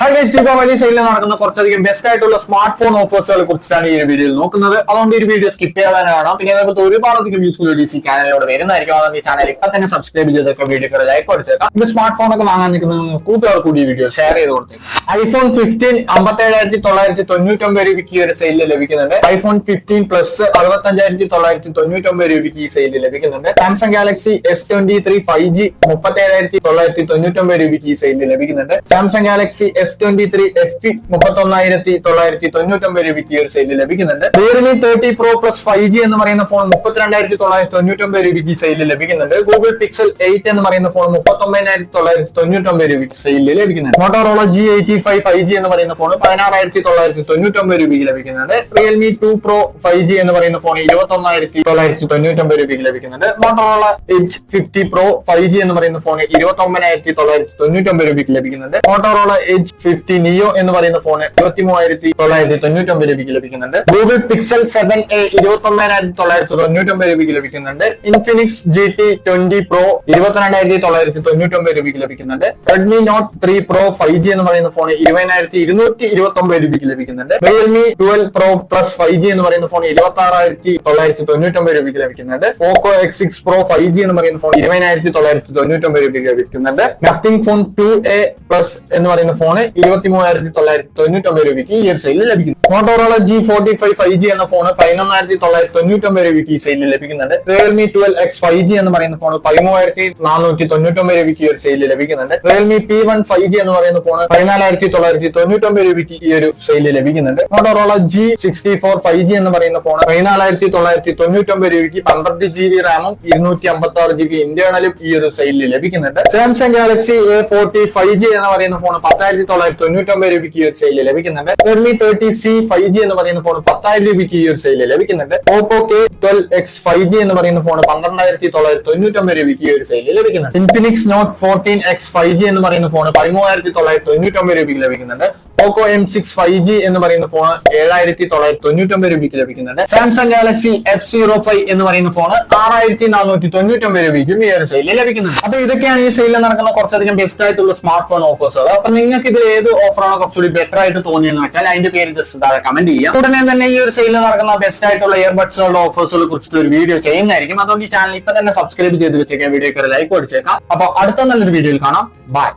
Hi guys, Diwali sale നടക്കുന്ന കുറച്ചധികം best ആയിട്ടുള്ള സ്മാർട്ട് ഫോൺ ഓഫേഴ്സുകളെ കുറിച്ചാണ് ഈ വീഡിയോയിൽ നോക്കുന്നത്. അതുകൊണ്ട് ഈ വീഡിയോ സ്കിപ്പ് ചെയ്യാതെ കാണാം. പിന്നെ അതേപോലെ ഒരുപാടധികം യൂസ്ഫുൾ വീഡിയോസ് ഈ ചാനലിലൂടെ വരുന്നതായിരിക്കും. അതുകൊണ്ട് ഈ ചാനൽ ഇപ്പൊ തന്നെ സബ്സ്ക്രൈബ് ചെയ്തൊക്കെ വീഡിയോക്ക് ലൈക്ക് കൊടുത്തേക്കാം. ഇത് സ്മാർട്ട് ഫോൺ ഒക്കെ വാങ്ങാൻ നിൽക്കുന്ന കൂട്ടുകാർ കൂടി വീഡിയോ ഷെയർ ചെയ്ത് കൊടുത്തേക്കാം. iPhone 15 57,999 രൂപയ്ക്ക് ഒരു സെയിലിൽ ലഭിക്കുന്നുണ്ട്. iPhone 15 Plus 65,999 രൂപയ്ക്ക് ഈ സെയിലിൽ ലഭിക്കുന്നുണ്ട്. സാംസങ് ഗാലക്സി S23 5G 37,999 രൂപയ്ക്ക് ഈ സെയിലിൽ ലഭിക്കുന്നുണ്ട്. സാംസങ് ഗാലക്സി S23 FE 31,999 രൂപയ്ക്ക് ഒരു സെയിലിൽ ലഭിക്കുന്നുണ്ട്. Realme 30 Pro Plus 5G എന്ന് പറയുന്ന ഫോൺ 32,999 രൂപയ്ക്ക് സെയിലിൽ ലഭിക്കുന്നുണ്ട്. ഗൂഗിൾ പിക്സൽ 8 എന്ന് പറയുന്ന ഫോൺ 39,999 രൂപയ്ക്ക് സെയിലിൽ ലഭിക്കുന്നുണ്ട്. മോട്ടോറോള G85 5G എന്ന് പറയുന്ന ഫോൺ 16,999 രൂപയ്ക്ക് ലഭിക്കുന്നുണ്ട്. Realme 2 Pro 5G എന്ന് പറയുന്ന ഫോൺ 21,999 രൂപയ്ക്ക് ലഭിക്കുന്നുണ്ട്. മോട്ടോറോള Edge 50 Pro 5G എന്ന് പറയുന്ന ഫോൺ 29,999 രൂപയ്ക്ക് ലഭിക്കുന്നുണ്ട്. മോട്ടോറോള Edge 50 Neo എന്ന് പറയുന്ന ഫോൺ 23,999 രൂപയ്ക്ക് ലഭിക്കുന്നുണ്ട്. ഗൂഗിൾ പിക്സൽ 7a 29,999 രൂപയ്ക്ക് ലഭിക്കുന്നുണ്ട്. ഇൻഫിനിക്സ് GT 20 Pro 22,999 രൂപയ്ക്ക് ലഭിക്കുന്നുണ്ട്. റെഡ്മി നോട്ട് 3 Pro 5G എന്ന് പറയുന്ന ഫോൺ 20,229 രൂപയ്ക്ക് ലഭിക്കുന്നുണ്ട്. റിയൽമി 12 Pro Plus 5G എന്ന് പറയുന്ന ഫോൺ 26,999 രൂപയ്ക്ക് ലഭിക്കുന്നുണ്ട്. പോക്കോ X6 Pro 5G എന്ന് പറയുന്ന ഫോൺ 20,999 രൂപയ്ക്ക് ലഭിക്കുന്നുണ്ട്. നത്തിങ് ഫോൺ 2a Plus എന്ന് പറയുന്ന ഫോൺ 23,999 രൂപയ്ക്ക് ഈ ഒരു സെയിലിൽ ലഭിക്കുന്നു. മോട്ടോറോള G45 5G എന്ന ഫോൺ 11,999 രൂപയ്ക്ക് ഈ സെയിലിൽ ലഭിക്കുന്നുണ്ട്. റിയൽമി 12X 5G എന്ന് പറയുന്ന ഫോൺ 13,499 രൂപയ്ക്ക് ഈ ഒരു സെയിലിൽ ലഭിക്കുന്നുണ്ട്. റിയൽമി P1 5G എന്ന് പറയുന്ന ഫോൺ 14,999 രൂപയ്ക്ക് ഈ ഒരു സെയിലിൽ ലഭിക്കുന്നുണ്ട്. മോട്ടോറോള G64 5G എന്ന് പറയുന്ന ഫോൺ 14,999 രൂപയ്ക്ക് 12GB റാമും 256GB ഇന്റേണലും ഈ ഒരു സെയിലിൽ ലഭിക്കുന്നുണ്ട്. സാംസങ് ഗാലക്സി A40 5G എന്ന് പറയുന്ന ഫോൺ 10,999 രൂപയ്ക്ക് ഈ ഒരു സെയിലിൽ ലഭിക്കുന്നുണ്ട്. റെഡ്മി 30C 5G എന്ന് പറയുന്ന ഫോൺ 10,000 രൂപയ്ക്ക് ഈ ഒരു സെയിലിൽ ലഭിക്കുന്നുണ്ട്. ഓപ്പോ K12X 5G എന്ന് പറയുന്ന ഫോൺ 12,999 രൂപയ്ക്ക് ഈ ഒരു സെയിലിൽ ലഭിക്കുന്നുണ്ട്. ഇൻഫിനിക്സ് നോട്ട് 14X 5G എന്ന് പറയുന്ന ഫോൺ 13,999 രൂപയ്ക്ക് ലഭിക്കുന്നുണ്ട്. പോക്കോ M6 5G എന്ന് പറയുന്ന ഫോൺ 7,999 രൂപയ്ക്ക് ലഭിക്കുന്നുണ്ട്. സാംസങ് ഗാലക്സി F05 എന്ന് പറയുന്ന ഫോൺ 6,499 രൂപയ്ക്കും ഈ ഒരു സെയിലിൽ ലഭിക്കുന്നുണ്ട്. അപ്പൊ ഇതൊക്കെയാണ് ഈ സെയിലിൽ നടക്കുന്ന കുറച്ചധികം ബെസ്റ്റ് ആയിട്ടുള്ള സ്മാർട്ട് ഫോൺ ഓഫേഴ്സുകൾ. അപ്പൊ നിങ്ങൾക്ക് ഇതിൽ ഏത് ഓഫറാണ് കുറച്ചുകൂടി ബെറ്റർ ആയിട്ട് തോന്നിയെന്ന് വെച്ചാൽ അതിന്റെ പേര് ജസ്റ്റ് താഴെ കമന്റ് ചെയ്യാം. ഉടനെ തന്നെ ഈ ഒരു സെയിലിൽ നടക്കുന്ന ബെസ്റ്റ് ആയിട്ടുള്ള ഇയർബഡ്സുകളുടെ ഓഫേഴ്സുകളെ കുറിച്ചിട്ട് ഒരു വീഡിയോ ചെയ്യുന്നതായിരിക്കും. അതുകൊണ്ട് ഈ ചാനൽ ഇപ്പൊ തന്നെ സബ്സ്ക്രൈബ് ചെയ്ത് വെച്ചേക്കാം, വീഡിയോക്ക് ലൈക്ക് അടിച്ചേക്കാം. അപ്പൊ അടുത്ത നല്ലൊരു വീഡിയോയിൽ കാണാം. ബൈ.